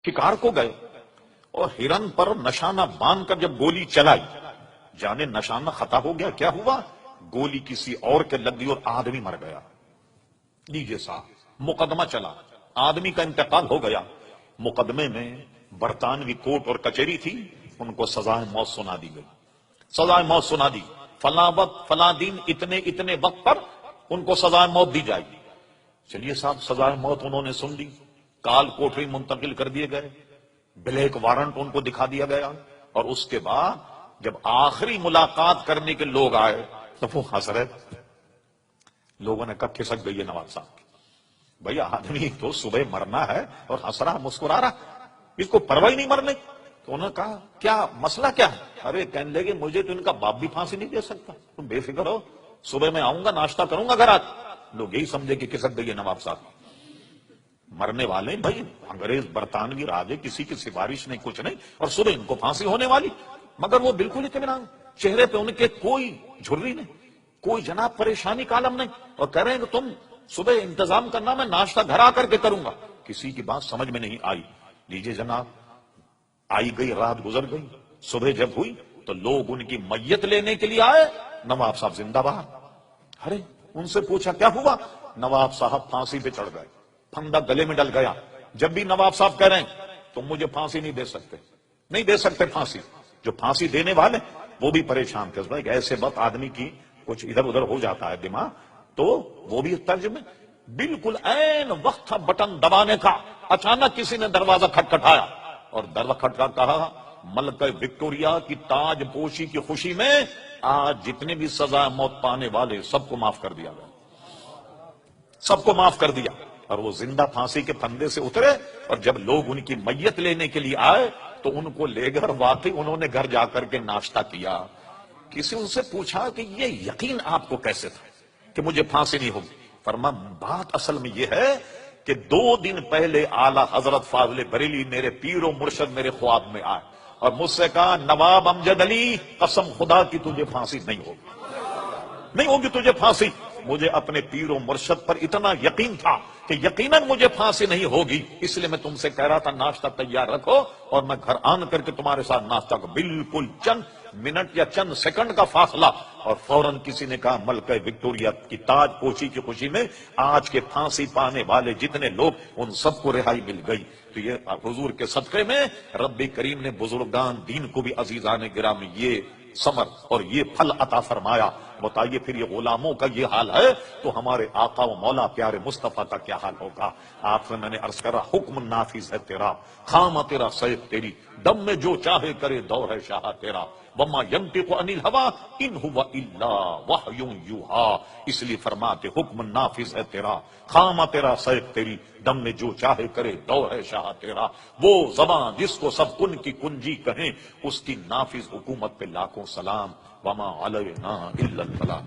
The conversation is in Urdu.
شکار کو گئے اور ہرن پر نشانہ باندھ کر جب گولی چلائی، جانے نشانہ خطا ہو گیا، کیا ہوا؟ گولی کسی اور کے لگ گئی اور آدمی مر گیا۔ لیجیے صاحب، مقدمہ چلا، آدمی کا انتقال ہو گیا۔ مقدمے میں برطانوی کوٹ اور کچہری تھی، ان کو سزائے موت سنا دی گئی۔ سزائے موت سنا دی، فلاں وقت فلاں دن اتنے وقت پر ان کو سزائے موت دی جائے گی۔ چلیے صاحب، سزائے موت انہوں نے سن لی، کال کوٹری منتقل کر دیے گئے، بلیک وارنٹ ان کو دکھا دیا گیا، اور اس کے بعد جب آخری ملاقات کرنے کے لوگ آئے تو وہ ہنس رہے۔ لوگوں نے کہا کھسک گئی ہے نواب صاحب کی۔ بھئی آدمی تو صبح مرنا ہے اور ہنس رہا مسکرا رہا، اس کو پرواہ نہیں مرنے۔ تو انہوں نے کہا کیا مسئلہ کیا ہے؟ ارے کہنے لگے مجھے تو ان کا باپ بھی پھانسی نہیں دے سکتا، تم بے فکر ہو، صبح میں آؤں گا، ناشتہ کروں گا گھر آج۔ لوگ یہی سمجھے کہ کھسک گئی ہے نواب صاحب، مرنے والے بھائی، انگریز برطانوی راجے، کسی کی سفارش نہیں، کچھ نہیں، اور صبح ان کو پھانسی ہونے والی۔ مگر وہ بالکل اطمینان، چہرے پہ ان کے کوئی جھرری نہیں، کوئی جناب پریشانی کا عالم نہیں، اور کہہ رہے ہیں کہ تم صبح انتظام کرنا، میں ناشتہ گھر آ کر کے کروں گا۔ کسی کی بات سمجھ میں نہیں آئی۔ لیجیے جناب، آئی گئی رات گزر گئی، صبح جب ہوئی تو لوگ ان کی میت لینے کے لیے آئے، نواب صاحب زندہ باد۔ ارے ان سے پوچھا کیا ہوا؟ نواب صاحب پھانسی پہ چڑھ گئے، پھندا گلے میں ڈل گیا۔ جب بھی نواب صاحب کہہ رہے ہیں تم مجھے پھانسی نہیں دے سکتے، نہیں دے سکتے پھانسی، جو پھانسی دینے والے وہ بھی پریشان تھے، کہ ایسے وقت آدمی کی کچھ ادھر ادھر ہو جاتا ہے دماغ، تو وہ بھی طرز میں بالکل عین وقت تھا بٹن دبانے کا۔ اچانک کسی نے دروازہ کھٹکھٹایا اور دروازہ کھٹکھٹا کہا ملکہ وکٹوریہ کی تاج پوشی کی خوشی میں آج جتنے بھی سزا موت پانے والے سب کو معاف کر دیا گیا، سب کو معاف کر دیا۔ اور وہ زندہ پھانسی کے پھندے سے اترے، اور جب لوگ ان کی میت لینے کے لیے آئے تو ان کو لے گئے، اور واقعی انہوں نے گھر جا کر کے ناشتہ کیا۔ کسی ان سے پوچھا کہ یہ یقین آپ کو کیسے تھا کہ مجھے پھانسی نہیں ہوگی؟ فرما بات اصل میں یہ ہے کہ 2 دن پہلے اعلیٰ حضرت فاضل بریلی میرے پیر و مرشد میرے خواب میں آئے اور مجھ سے کہا نواب امجد علی قسم خدا کی تجھے پھانسی نہیں ہوگی، نہیں ہوگی تجھے پھانسی۔ مجھے اپنے پیر و مرشد پر اتنا یقین تھا کہ یقیناً مجھے پھانسی نہیں ہوگی، اس لیے میں تم سے کہہ رہا تھا ناشتہ تیار رکھو، اور میں گھر آن کر کے تمہارے ساتھ ناشتہ کو بالکل چند منٹ یا چند سیکنڈ کا فاصلہ، اور فوراً کسی نے کہا ملکہ وکٹوریہ کی تاج پوشی کی خوشی میں آج کے پھانسی پانے والے جتنے لوگ ان سب کو رہائی مل گئی۔ تو یہ حضور کے صدقے میں رب کریم نے بزرگان دین کو بھی عزیزان گرامی یہ ثمر اور یہ پھل عطا فرمایا۔ بتائیے پھر یہ غلاموں کا یہ حال ہے تو ہمارے آقا و مولا پیارے مصطفیٰ کا کیا حال ہوگا؟ آپ سے میں نے عرض کرا حکم نافذ ہے تیرا، خامہ تیرا سیف تیری، دم میں جو چاہے کرے دور ہے شاہ تیرا، وما ينطق عن الهوى ان هو الا وحی یوحی۔ اس لیے فرماتے حکم نافذ ہے تیرا، خامہ تیرا سیف تیری، دم میں جو چاہے کرے دور ہے شاہ تیرا۔ وہ زبان جس کو سب کن کی کنجی کہیں، اس کی نافذ حکومت پہ لاکھوں سلام، وما علینا الا البلاغ۔